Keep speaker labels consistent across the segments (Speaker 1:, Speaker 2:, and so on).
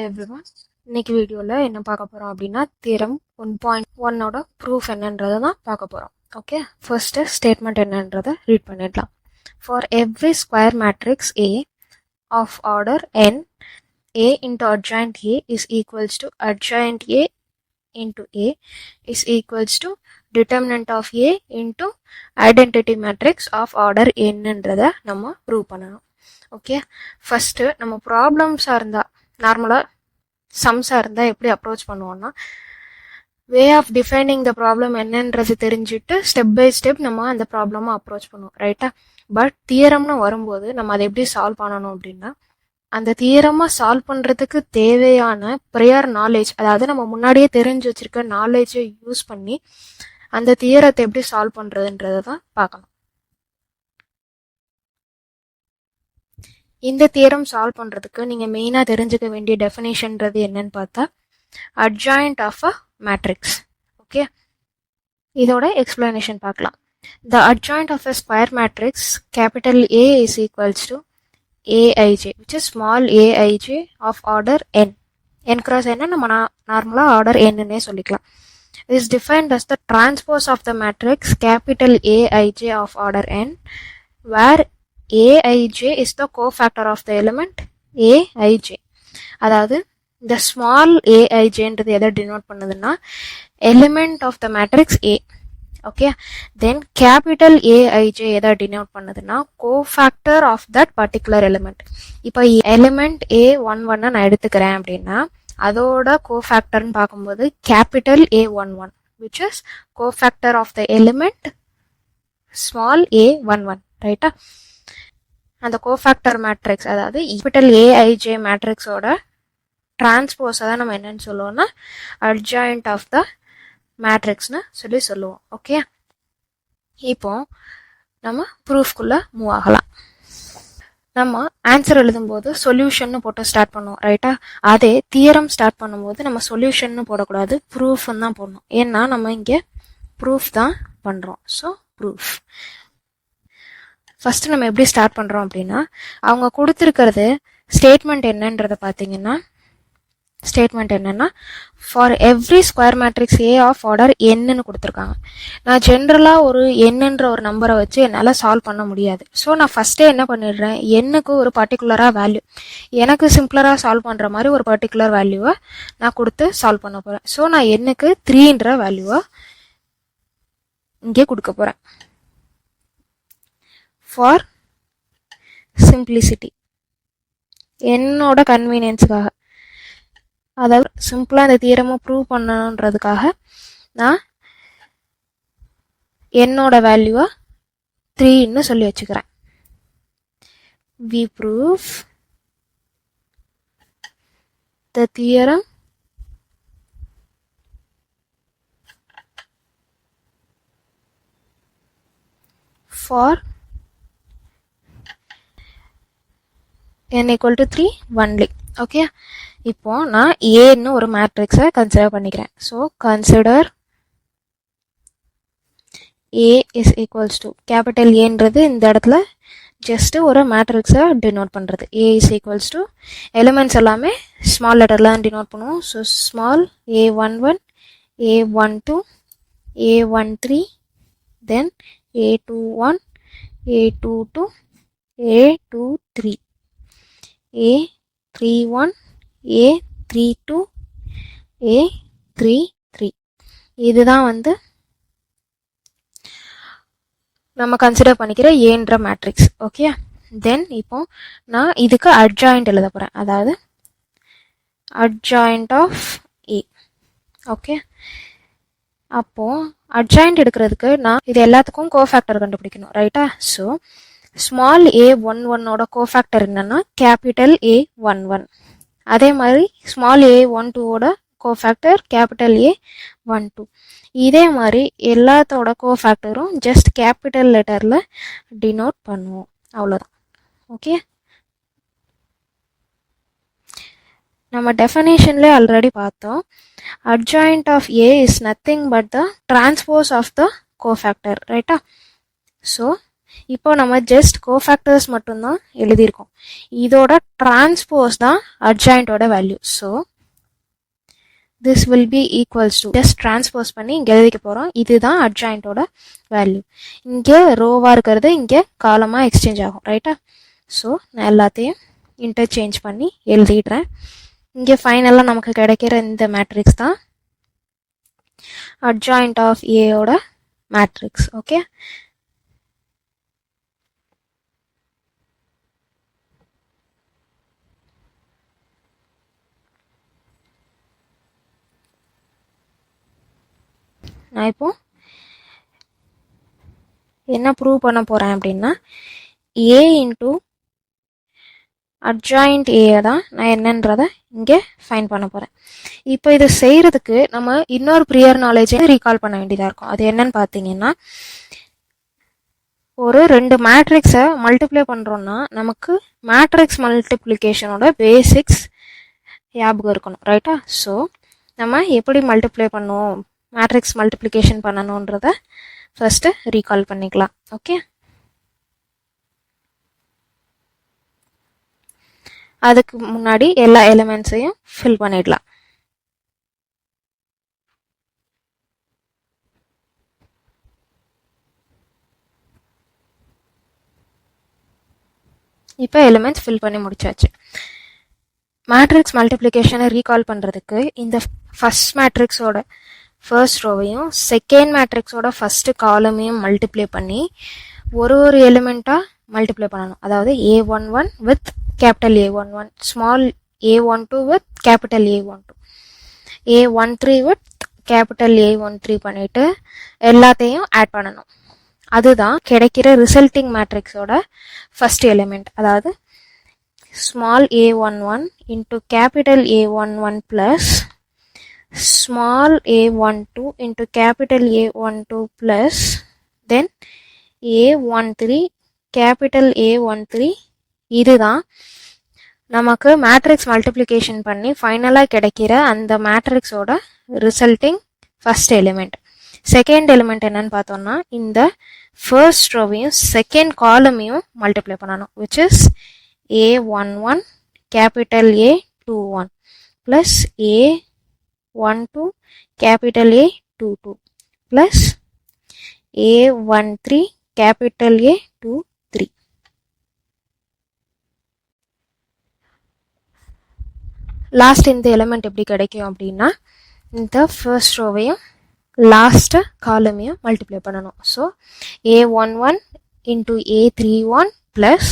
Speaker 1: Everyone, இன்னைக்கு வீடியோவில் என்ன பார்க்க போகிறோம் அப்படின்னா தியரம் 1.1ஓட ப்ரூஃப் என்னன்றதை தான் பார்க்க போகிறோம். ஓகே, ஃபர்ஸ்ட்டு ஸ்டேட்மெண்ட் என்னன்றதை ரீட் பண்ணிடலாம். For every square matrix A of order n, a into adjoint a is equals to adjoint a into a is equals to determinant of a into identity matrix of order nன்றதை நம்ம prove பண்ணணும். Okay, first நம்ம ப்ராப்ளம்ஸாக இருந்தால் நார்மலாக சம்ஸாக இருந்தால் எப்படி approach பண்ணுவோம்னா, way of defining the problem என்னன்றது தெரிஞ்சுட்டு ஸ்டெப் பை ஸ்டெப் நம்ம அந்த ப்ராப்ளமாக அப்ரோச் பண்ணுவோம், ரைட்டா? பட் தியரம்னு வரும்போது நம்ம அதை எப்படி சால்வ் பண்ணணும் அப்படின்னா, அந்த தியரமாக சால்வ் பண்ணுறதுக்கு தேவையான ப்ரியர் நாலேஜ், அதாவது நம்ம முன்னாடியே தெரிஞ்சு வச்சுருக்க நாலேஜை யூஸ் பண்ணி அந்த தியரத்தை எப்படி சால்வ் பண்ணுறதுன்றதை தான் பார்க்கணும். இந்த தியரம் சால்வ் பண்ணுறதுக்கு நீங்கள் மெயினாக தெரிஞ்சுக்க வேண்டிய டெஃபினேஷன்றது என்னன்னு பார்த்தா adjoint of a matrix. Okay, இதோட எக்ஸ்பிளனேஷன் பார்க்கலாம். The adjoint of a square matrix capital A is equals to AIJ, which is small AIJ of order N. N cross என்ன நம்ம நார்மலாக ஆர்டர் என்னன்னே சொல்லிக்கலாம். Is defined as the transpose of the matrix capital AIJ of order N, where aij is the cofactor of the element aij. அதாவது இந்த small aijன்றது எதை denote பண்ணுதுன்னா element of the matrix a. Okay, then capital aij எதை denote பண்ணுதுன்னா cofactor of that particular element. இப்போ element a11 நான் எடுத்துக்கிறேன் அப்படின்னா அதோட கோஃபேக்டர்னு பார்க்கும்போது capital a11 which is cofactor of the element small a11, ரைட்டா? அந்த கோஃபேக்டர் மேட்ரிக்ஸ், அதாவது கேபிட்டல் ஏஐஜே மேட்ரிக்ஸோட டிரான்ஸ்போஸை தான் நம்ம என்னன்னு சொல்லுவோம்னா அட்ஜாயிண்ட் ஆஃப் த மேட்ரிக்ஸ்னு சொல்லுவோம். ஓகே, இப்போ நம்ம ப்ரூஃப்குள்ளே மூவ் ஆகலாம். நம்ம ஆன்சர் எழுதும்போது சொல்யூஷன்னு போட்டு ஸ்டார்ட் பண்ணுவோம், ரைட்டா? அதே தியரம் ஸ்டார்ட் பண்ணும்போது நம்ம சொல்யூஷன்னு போடக்கூடாது, ப்ரூஃப்னு தான் போடணும். ஏன்னா நம்ம இங்கே ப்ரூஃப் தான் பண்ணுறோம். So proof. ஃபஸ்ட்டு நம்ம எப்படி ஸ்டார்ட் பண்ணுறோம் அப்படின்னா, அவங்க கொடுத்துருக்கிறது ஸ்டேட்மெண்ட் என்னன்றதை பார்த்தீங்கன்னா, ஸ்டேட்மெண்ட் என்னன்னா for every square matrix A of order என்னன்னு கொடுத்துருக்காங்க. நான் ஜென்ரலாக ஒரு என்னன்ற ஒரு நம்பரை வச்சு என்னால் சால்வ் பண்ண முடியாது. ஸோ நான் ஃபஸ்ட்டே என்ன பண்ணிடுறேன், என்னுக்கு ஒரு பர்டிகுலராக வேல்யூ, எனக்கு சிம்பிளராக சால்வ் பண்ணுற மாதிரி ஒரு பர்டிகுலர் வேல்யூவை நான் கொடுத்து சால்வ் பண்ண போகிறேன். ஸோ நான் என்னுக்கு 3ன்ற வேல்யூவை இங்கே கொடுக்க போகிறேன் ஃபார் சிம்பிளிசிட்டி, என்னோட கன்வீனியன்ஸுக்காக. அதாவது சிம்பிளாக இந்த தியரமை ப்ரூவ் பண்ணணுன்றதுக்காக நான் என்னோட வேல்யூவை 3ன்னு சொல்லி வச்சுக்கிறேன். we prove the theorem for n equal to 3 only. Okay, இப்போ நான் ஏன்னு ஒரு மேட்ரிக்ஸை கன்சிடர் பண்ணிக்கிறேன். So consider A is equals to capital ஏன்றது இந்த இடத்துல ஜஸ்ட் ஒரு மேட்ரிக்ஸை டினோட் பண்ணுறது. A is equals to elements எல்லாமே ஸ்மால் லெட்டரில் தான் டினோட் பண்ணுவோம். So small a11, a12, a13, then a21, a22, a23, a31, a32, a33. இதுதான் வந்து நம்ம கன்சிடர் பண்ணிக்கிற ஏன்ற மேட்ரிக்ஸ். ஓகே, தென் இப்போ நான் இதுக்கு அட்ஜாயிண்ட் எழுத போகிறேன், அதாவது அட்ஜாயிண்ட் ஆஃப் ஏ. ஓகே, அப்போது அட்ஜாயிண்ட் எடுக்கிறதுக்கு நான் இது எல்லாத்துக்கும் கோஃபேக்டர் கண்டுபிடிக்கணும், ரைட்டா? ஸோ ஸ்மால் a11ஓட கோஃபேக்டர் என்னன்னா கேபிட்டல் A11. அதே மாதிரி ஸ்மால் a12ஓட கோஃபேக்டர் கேபிட்டல் A12. இதே மாதிரி எல்லாத்தோட கோஃபேக்டரும் ஜஸ்ட் கேபிட்டல் லெட்டரில் டினோட் பண்ணுவோம், அவ்வளோதான். ஓகே, நம்ம டெஃபினேஷன்லேயே ஆல்ரெடி பார்த்தோம், adjoint of A is nothing but the transpose of the cofactor, ரைட்டா? ஸோ இப்போ நம்ம ஜஸ்ட் கோஃபேக்டர்ஸ் மட்டும்தான் எழுதியிருக்கோம். இதோட டிரான்ஸ்போஸ் தான் அட்ஜாயிண்டோட value. So this will be equals to just transpose பண்ணி இங்கே எழுதிக்க போகிறோம். இதுதான் அட்ஜாயிண்டோட வேல்யூ. இங்கே ரோவாக இருக்கிறது இங்கே காலமாக எக்ஸ்சேஞ்ச் ஆகும், ரைட்டா? ஸோ நான் எல்லாத்தையும் இன்டர்சேஞ்ச் பண்ணி எழுதிடுறேன். இங்கே ஃபைனலாக நமக்கு கிடைக்கிற இந்த மேட்ரிக்ஸ் தான் அட்ஜாயிண்ட் ஆஃப் ஏயோட மேட்ரிக்ஸ். ஓகே, நான் இப்போ என்ன ப்ரூவ் பண்ண போகிறேன் அப்படின்னா ஏ இன்ட்டு அட்ஜாயிண்ட் ஏ தான் நான் என்னன்றதை இங்கே ஃபைன் பண்ண போகிறேன். இப்போ இதை செய்கிறதுக்கு நம்ம இன்னொரு ப்ரியர் நாலேஜை ரீகால் பண்ண வேண்டியதாக இருக்கும். அது என்னன்னு பார்த்தீங்கன்னா, ஒரு 2 மேட்ரிக்ஸை மல்டிப்ளை பண்ணுறோன்னா நமக்கு மேட்ரிக்ஸ் மல்டிப்ளிகேஷனோட பேசிக்ஸ் ஞாபகம் இருக்கணும், ரைட்டா? ஸோ நம்ம எப்படி மல்டிப்ளை பண்ணுவோம், மேட்ரிக்ஸ் மல்டிப்ளிகேஷன் பண்ணணுன்றத ஃபர்ஸ்ட் ரீகால் பண்ணிக்கலாம். ஓகே, அதுக்கு முன்னாடி எல்லா எலிமெண்ட்ஸையும் ஃபில் பண்ணிடலாம். இப்போ எலிமெண்ட்ஸ் ஃபில் பண்ணி முடிச்சாச்சு. மேட்ரிக்ஸ் மல்டிப்ளிகேஷனை ரீகால் பண்ணுறதுக்கு இந்த ஃபர்ஸ்ட் மேட்ரிக்ஸோட ஃபர்ஸ்ட் ரோவையும் செகண்ட் மேட்ரிக்ஸோட ஃபர்ஸ்ட் காலமையும் மல்டிப்ளை பண்ணி ஒரு எலிமெண்ட்டாக மல்டிப்ளை பண்ணணும். அதாவது A11 with capital A11, small A12 with capital A12, A13 with capital A13 பண்ணிட்டு எல்லாத்தையும் ஆட் பண்ணணும். அதுதான் கிடைக்கிற ரிசல்ட்டிங் மேட்ரிக்ஸோட ஃபர்ஸ்ட் எலிமெண்ட். அதாவது small A11 into capital A11 plus small a12 into capital A12 plus then A13 capital A13. இதுதான் நமக்கு matrix multiplication பண்ணி ஃபைனலாக கிடைக்கிற அந்த மேட்ரிக்ஸோட resulting first element. Second element என்னன்னு பார்த்தோம்னா இந்த ஃபர்ஸ்ட் ரோவையும் செகண்ட் காலமையும் மல்டிப்ளை பண்ணணும், which is A11 capital A21 plus A12 capital A22 plus A13 capital A23. Last இந்த எலிமெண்ட் எப்படி கிடைக்கும் அப்படின்னா இந்த ஃபர்ஸ்ட் ரோவையும் லாஸ்ட் காலமையும் மல்டிப்ளை பண்ணணும். So A11 into A31 plus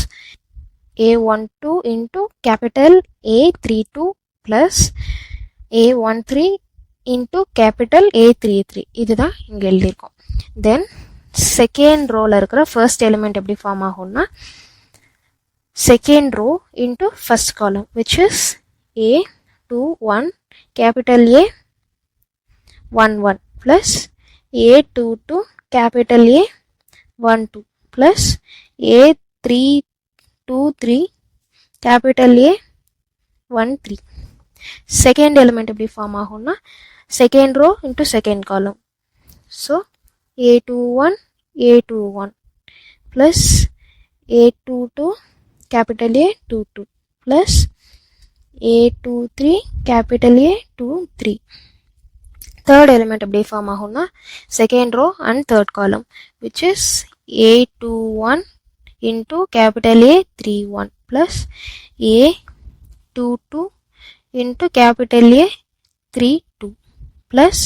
Speaker 1: A12 into capital A32 plus A13 into capital A33. இதுதான் இங்கே எழுதியிருக்கோம். தென் செகண்ட் ரோவில் இருக்கிற ஃபர்ஸ்ட் எலிமெண்ட் எப்படி ஃபார்ம் ஆகும்னா second row into first column, which is A21 capital A11 plus A22 capital A12 plus A323 capital A13. Second element எப்படி form ஆகும்னா second row into second column. So A21 A21 plus A22 capital A22 plus A23 capital A23. Third element எப்படி form ஆகும்னா second row and third column, which is A21 into capital A31 plus A22 into capital A32 plus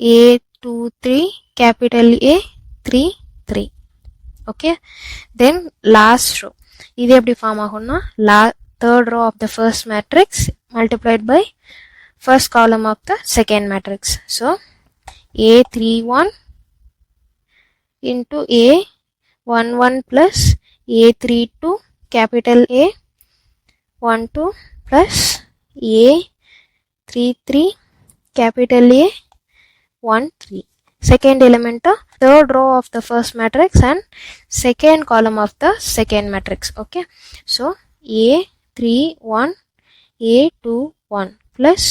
Speaker 1: A23 capital A33. Okay, then last row இது எப்படி form ஆகும்னா third row of the first matrix multiplied by first column of the second matrix. So A31 into A11 plus A32 capital A12 plus A33 capital A13. Second element of third row of the first matrix and second column of the second matrix. Okay, so A31 A21 plus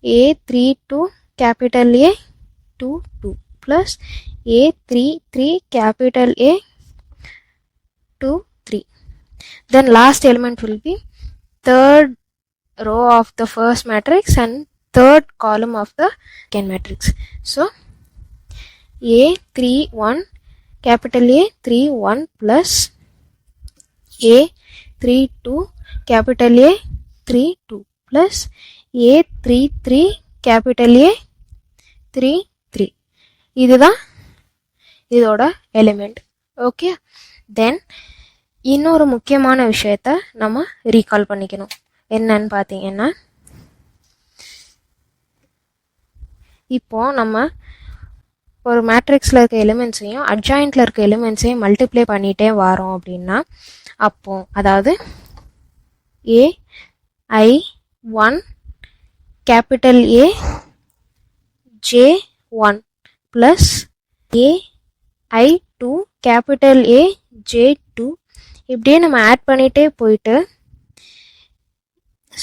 Speaker 1: A32 capital A22 plus A3 3 capital A 2 3. Then last element will be third row of the first matrix and third column of the second matrix. So A3 1 capital A 3 1 plus A3 2 capital A 3 2 plus A3 3 capital A 3 3. இதுதான் இதோட element. Okay, தென் இன்னொரு முக்கியமான விஷயத்த நம்ம recall பண்ணிக்கணும். என்னன்னு பார்த்தீங்கன்னா, இப்போ நம்ம ஒரு மேட்ரிக்ஸில் இருக்க எலிமெண்ட்ஸையும் அட்ஜாயிண்டில் இருக்க எலிமெண்ட்ஸையும் மல்டிப்ளை பண்ணிகிட்டே வரோம் அப்படின்னா, அப்போ அதாவது AI1 capital A J1 plus AI2 capital A J2 இப்படியே நம்ம ஆட் பண்ணிகிட்டே போயிட்டு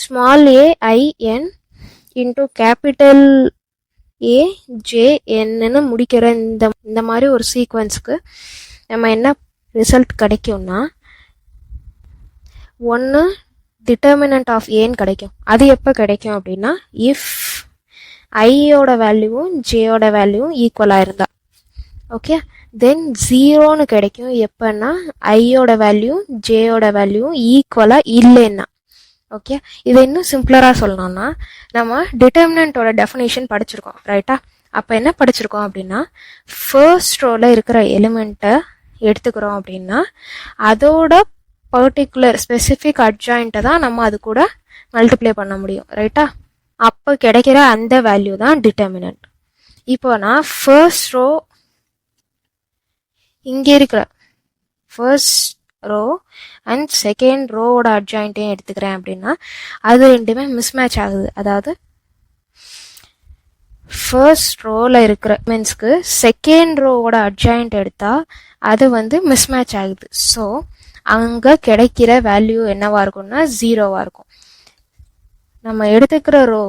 Speaker 1: ஸ்மால் AIN இன்ட்டு கேபிட்டல் AJNன்னு முடிக்கிற இந்த மாதிரி ஒரு சீக்வன்ஸ்க்கு நம்ம என்ன ரிசல்ட் கிடைக்கும்னா, ஒன்று டிட்டர்மினன்ட் ஆஃப் ஏன்னு கிடைக்கும். அது எப்போ கிடைக்கும் அப்படின்னா, இஃப் ஐயோட வேல்யூவும் ஜேயோட வேல்யூவும் ஈக்குவலாக இருந்தால். ஓகே, தென் ஜீரோன்னு கிடைக்கும் எப்பன்னா ஐயோட வேல்யூ ஜேயோட வேல்யூவும் ஈக்குவலாக இல்லைன்னா. ஓகே, இதை இன்னும் சிம்பிளராக சொல்லணும்னா, நம்ம டிட்டர்மினன்ட்டோட டெஃபினேஷன் படிச்சிருக்கோம் ரைட்டா? அப்போ என்ன படிச்சிருக்கோம் அப்படின்னா, ஃபர்ஸ்ட் ரோவில் இருக்கிற எலிமெண்ட்டை எடுத்துக்கிறோம் அப்படின்னா அதோட பர்டிகுலர் ஸ்பெசிஃபிக் அட்ஜாயிண்ட்டை தான் நம்ம அது கூட மல்டிப்ளை பண்ண முடியும் ரைட்டா? அப்போ கிடைக்கிற அந்த வேல்யூ தான் டிட்டர்மினன்ட். இப்போ நான் ஃபர்ஸ்ட் ரோ இங்கே இருக்கிற ஃபர்ஸ்ட் ரோ அண்ட் செகண்ட் ரோவோட அட்ஜாயிண்ட்டையும் எடுத்துக்கிறேன் அப்படின்னா அது ரெண்டுமே மிஸ்மேட்ச் ஆகுது. அதாவது ஃபர்ஸ்ட் ரோவில் இருக்கிற மீன்ஸ்க்கு செகண்ட் ரோவோட அட்ஜாயிண்ட் எடுத்தால் அது வந்து மிஸ்மேட்ச் ஆகுது. ஸோ அங்கே கிடைக்கிற வேல்யூ என்னவா இருக்கும்னா ஜீரோவாக இருக்கும். நம்ம எடுத்துக்கிற ரோ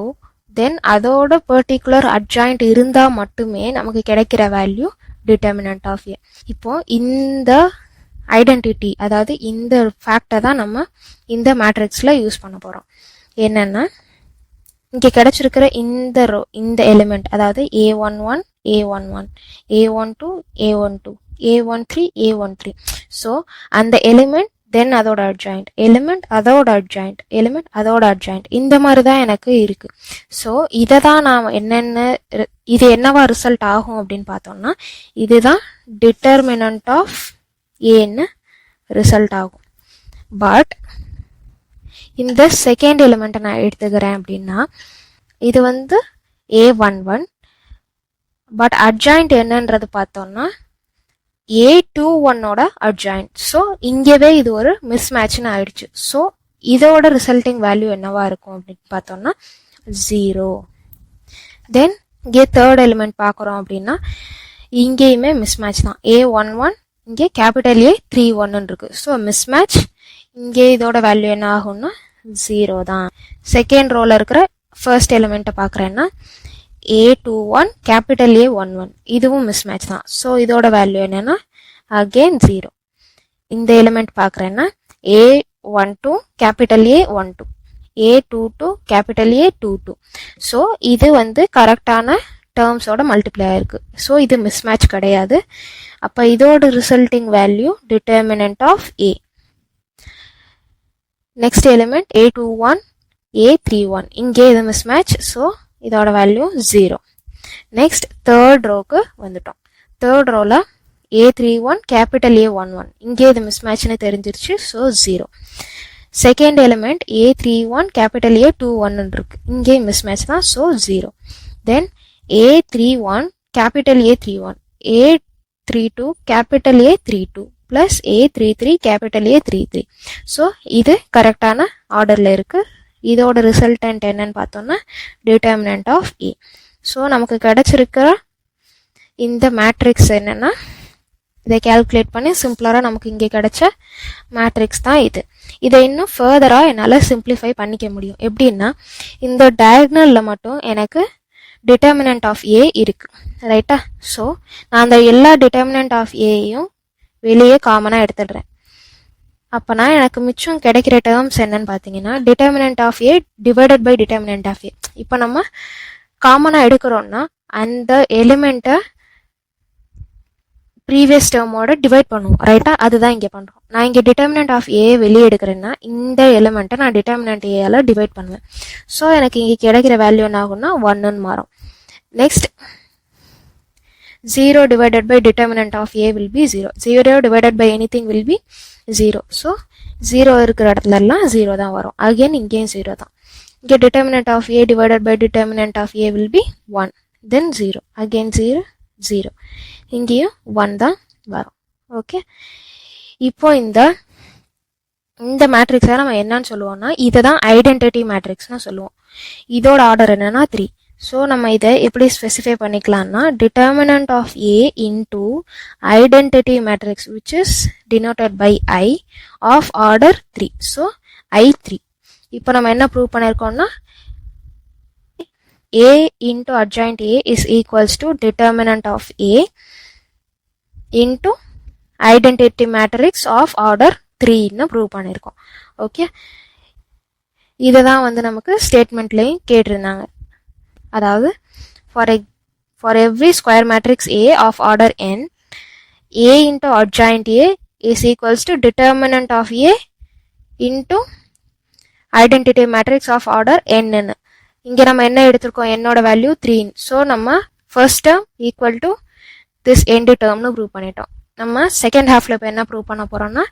Speaker 1: தென் அதோட பர்டிகுலர் அட்ஜாயிண்ட் இருந்தால் மட்டுமே நமக்கு கிடைக்கிற வேல்யூ டிட்டர்மினன்ட் ஆஃப் ஏ. இப்போ இந்த ஐடென்டிட்டி, அதாவது இந்த ஃபேக்டை தான் நம்ம இந்த மேட்ரிக்ஸில் யூஸ் பண்ண போகிறோம். என்னென்னா, இங்கே கிடைச்சிருக்கிற இந்த ரோ இந்த எலிமெண்ட், அதாவது A11 A11 A12 A12 A13 A13. So அந்த எலிமெண்ட் தென் அதோட அட்ஜாயிண்ட், எலிமெண்ட் அதோட அட்ஜாயிண்ட், எலிமெண்ட் அதோட அட்ஜாயிண்ட், இந்த மாதிரி தான் எனக்கு இருக்கு. ஸோ இதை தான் நான் இது என்னவா ரிசல்ட் ஆகும் அப்படின்னு பார்த்தோம்னா, இதுதான் டிட்டர்மினன்ட் ஆஃப் ஏன்னு ரிசல்ட் ஆகும். பட் இந்த செகண்ட் எலிமெண்ட்டை நான் எடுத்துக்கிறேன் அப்படின்னா இது வந்து A11, பட் அட்ஜாயிண்ட் என்னன்றது பார்த்தோம்னா A21ஓட அட்ஜாயிண்ட். ஸோ இங்கேவே இது ஒரு மிஸ்மேட்ச்னு ஆயிடுச்சு. ஸோ இதோட ரிசல்ட்டிங் வேல்யூ என்னவா இருக்கும் அப்படின்னு பார்த்தோம்னா 0. தென் இங்கே தேர்ட் எலிமெண்ட் பார்க்குறோம் அப்படின்னா இங்கேயுமே மிஸ்மேட்ச் தான். A11 இங்கே கேபிட்டல் A31 இருக்கு. So mismatch. இங்கே இதோட வேல்யூ என்ன ஆகும்னா 0 தான். செகண்ட் ரோவில் இருக்கிற ஃபர்ஸ்ட் எலிமெண்ட்டை பார்க்குறேன்னா A21 கேபிட்டல் A11 இதுவும் மிஸ்மேட்ச் தான். ஸோ இதோட வேல்யூ என்னன்னா அகெயின் 0. இந்த எலிமெண்ட் பார்க்குறேன்னா A12 capital A12 A22 capital A22. So இது வந்து கரெக்டான டேர்ம்ஸோட மல்டிப்ளை ஆயிருக்கு. ஸோ இது மிஸ்மேட்ச் கிடையாது. அப்போ இதோட resulting value determinant of A. Next element A21 A31 இங்கே இது மிஸ்மேட்ச். ஸோ இதோட வேல்யூ 0. நெக்ஸ்ட் தேர்ட் ரோக்கு வந்துட்டோம். தேர்ட் ரோவில் A31 கேபிட்டல் A11 இங்கே இது மிஸ்மேட்ச்னு தெரிஞ்சிருச்சு. So 0. Second element A31 capital A21 இருக்கு. இங்கே மிஸ்மேட்ச் தான். ஸோ 0. தென் A31 capital A31 A32 capital A32 plus A33 capital A33. So இது கரெக்டான ஆர்டரில் இருக்கு. இதோட ரிசல்டன்ட் என்னன்னு பார்த்தோம்னா டிட்டர்மினன்ட் ஆஃப் ஏ. ஸோ நமக்கு கிடைச்சிருக்கிற இந்த மேட்ரிக்ஸ் என்னன்னா, இதை கேல்குலேட் பண்ணி சிம்பிளராக நமக்கு இங்கே கிடைச்ச மேட்ரிக்ஸ் தான் இது. இதை இன்னும் ஃபர்தராக என்னால் சிம்பிளிஃபை பண்ணிக்க முடியும். எப்படின்னா, இந்த டயக்னலில் மட்டும் எனக்கு டிட்டர்மினன்ட் ஆஃப் ஏ இருக்கு, ரைட்டா? ஸோ நான் அந்த எல்லா டிட்டர்மினன்ட் ஆஃப் ஏயும் வெளியே காமனாக எடுத்துடுறேன். அப்போனா எனக்கு மிச்சம் கிடைக்கிற டேர்ம்ஸ் என்னன்னு பார்த்தீங்கன்னா determinant of A divided by determinant of A. இப்போ நம்ம காமனாக எடுக்கிறோம்னா அந்த எலிமெண்ட்டை ப்ரீவியஸ் டேர்மோட டிவைட் பண்ணுவோம், ரைட்டா? அதுதான் இங்கே பண்ணுறோம். நான் இங்கே டிட்டர்மினன்ட் ஆஃப் ஏ வெளியே எடுக்கிறேன்னா இந்த எலிமெண்ட்டை நான் டிட்டர்மினன்ட் ஏயால் டிவைட் பண்ணுவேன். ஸோ எனக்கு இங்கே கிடைக்கிற வேல்யூ என்ன ஆகும்னா 1ன்னு மாறும். Next 0 divided by determinant of A will be 0. 0 divided by anything will be 0. So 0 இருக்கிற இடத்துலலாம் 0 தான் வரும். அகெயின் இங்கேயும் 0 தான். இங்கே determinant of A divided by determinant of A will be 1, then 0, again 0, 0. இங்கேயும் 1 தான் வரும். ஓகே, இப்போ இந்த மேட்ரிக்ஸை நம்ம என்னன்னு சொல்லுவோம்னா இதை தான் ஐடென்டிட்டி மேட்ரிக்ஸ்னு சொல்லுவோம். இதோட ஆர்டர் என்னன்னா 3. ஸோ நம்ம இதை எப்படி ஸ்பெசிஃபை பண்ணிக்கலாம்னா determinant of A into identity matrix which is denoted by I of order 3. So I3. இப்போ நம்ம என்ன ப்ரூவ் பண்ணியிருக்கோம்னா A into adjoint A is equals to determinant of A into identity matrix of order 3 ன்னு prove பண்ணியிருக்கோம். Okay, இதை தான் நமக்கு ஸ்டேட்மெண்ட்லேயும் கேட்டிருந்தாங்க. அதாவது for every square matrix A of order n, A into adjoint A is equals to determinant of A into identity matrix of order n ன்னு. இங்கே நம்ம என்ன எடுத்திருக்கோம், என்னோட வேல்யூ 3. ஸோ நம்ம first term equal to this end டேர்ம்னு prove பண்ணிட்டோம். நம்ம செகண்ட் ஹாஃபில் இப்போ என்ன ப்ரூவ் பண்ண போகிறோம்னா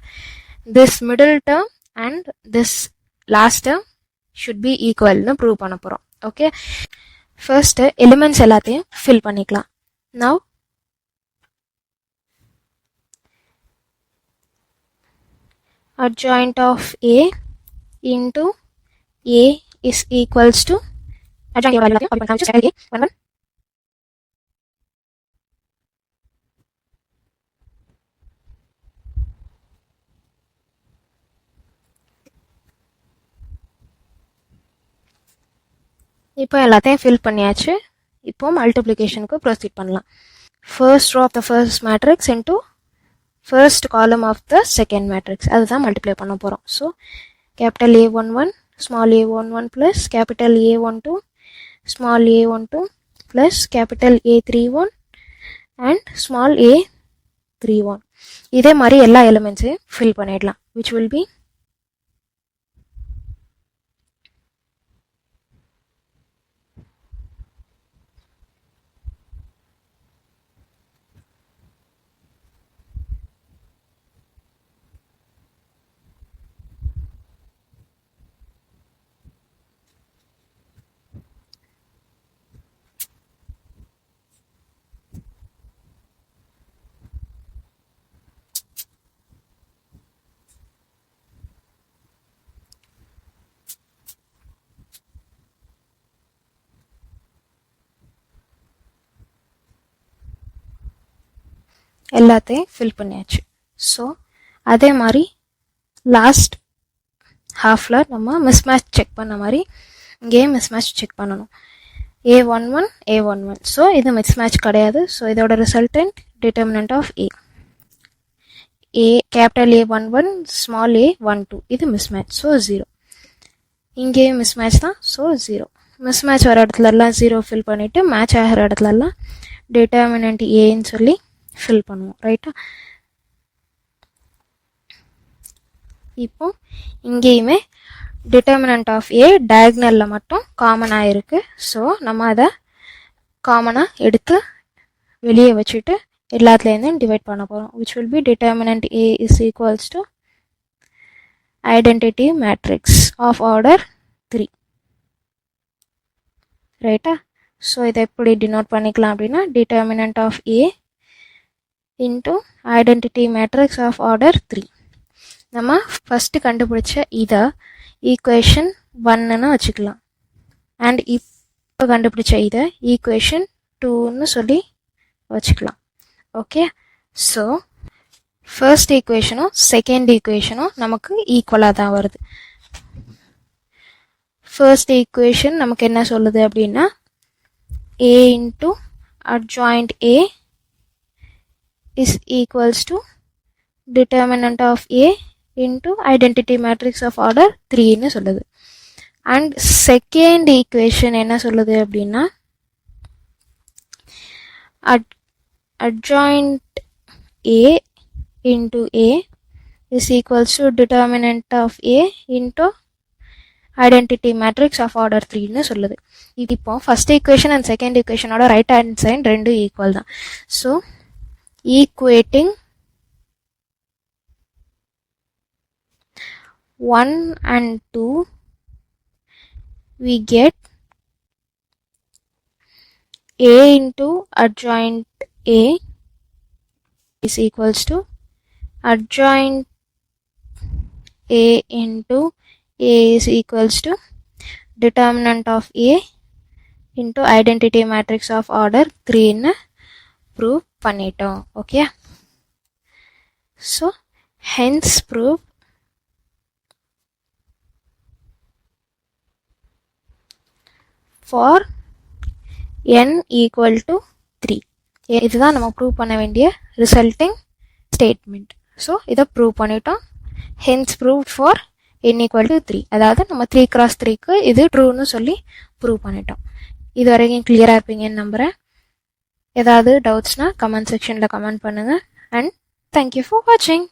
Speaker 1: this middle term and this last term should be ஈக்குவல்னு ப்ரூவ் பண்ண போகிறோம். ஓகே, ஃபர்ஸ்ட்டு எலிமெண்ட்ஸ் எல்லாத்தையும் ஃபில் பண்ணிக்கலாம். Now adjoint of A into A is equals to adjoint value of A, which is A 1 1. இப்போ எல்லாத்தையும் fill பண்ணியாச்சு. இப்போ மல்டிப்ளிகேஷனுக்கு ப்ரொசீட் பண்ணலாம். First row of the first matrix into first column of the second matrix அதுதான் multiply பண்ண போகிறோம். So capital A11 small a11 plus capital A12 small a12 plus capital A31 and small a31. இதே மாதிரி எல்லா எலிமெண்ட்ஸையும் fill பண்ணிடலாம். which will be எல்லாத்தையும் fill பண்ணியாச்சு. So அதே மாதிரி லாஸ்ட் ஹாஃபில் நம்ம மிஸ்மேட்ச் செக் பண்ண மாதிரி இங்கேயும் மிஸ்மேட்ச் செக் பண்ணணும். A11 A11. ஸோ இது மிஸ்மேட்ச் கிடையாது. ஸோ இதோட resultant determinant of A capital A11 small A12 இது மிஸ்மேட்ச். ஸோ 0. இங்கேயும் மிஸ்மேட்ச் தான். ஸோ 0. மிஸ்மேட்ச் வர இடத்துலலாம் 0 ஃபில் பண்ணிவிட்டு மேட்ச் ஆகிற இடத்துலலாம் டிட்டர்மினன்ட் ஏன்னு சொல்லி ஃபில் பண்ணுவோம், ரைட்டா? இப்போ இங்கேயுமே டிட்டர்மினன்ட் ஆஃப் ஏ டயக்னலில் மட்டும் காமனாக இருக்குது. ஸோ நம்ம அதை காமனாக எடுத்து வெளியே வச்சுட்டு எல்லாத்துலேருந்தும் டிவைட் பண்ண போகிறோம். Which will be determinant A is equals to identity matrix of order 3, ரைட்டா? ஸோ இதை எப்படி டினோட் பண்ணிக்கலாம் அப்படின்னா determinant of A into identity matrix of order 3. நம்ம ஃபஸ்ட்டு கண்டுபிடிச்ச இதை ஈக்குவேஷன் 1ன்னு வச்சுக்கலாம். அண்ட் இப்போ கண்டுபிடிச்ச இதை ஈக்குவேஷன் 2ன்னு சொல்லி வச்சுக்கலாம். ஓகே, ஸோ ஃபர்ஸ்ட் ஈக்குவேஷனும் செகண்ட் ஈக்குவேஷனும் நமக்கு ஈக்குவலாக தான் வருது. ஃபர்ஸ்ட் ஈக்குவேஷன் நமக்கு என்ன சொல்லுது அப்படின்னா A into adjoint A is equals to determinant of A into identity matrix of order 3 ன்னு சொல்லுது. And second equation என்ன சொல்லுது அப்படின்னா adjoint A into A is equals to determinant of A into identity matrix of order 3 ன்னு சொல்லுது. இப்போ first equation and second equation ஓட right hand side ரெண்டும் equal தான். So equating 1 and 2 we get A into adjoint A is equals to adjoint A into A is equals to determinant of A into identity matrix of order 3 ன்னு prove பண்ணிட்டோம். Okay, so hence prove for n equal to 3. இதுதான் நம்ம prove பண்ண வேண்டிய resulting statement. So இதை prove பண்ணிட்டோம். Hence prove for n equal to 3. அதாவது நம்ம 3x3க்கு இது ட்ரூன்னு சொல்லி ப்ரூவ் பண்ணிட்டோம். இது வரைக்கும் கிளியராக இருப்பீங்கன்னு நம்புகிறேன். ஏதாவது டவுட்ஸ்னால் கமெண்ட் செக்ஷனில் கமெண்ட் பண்ணுங்கள். அண்ட் தேங்க்யூ ஃபார் வாட்சிங்.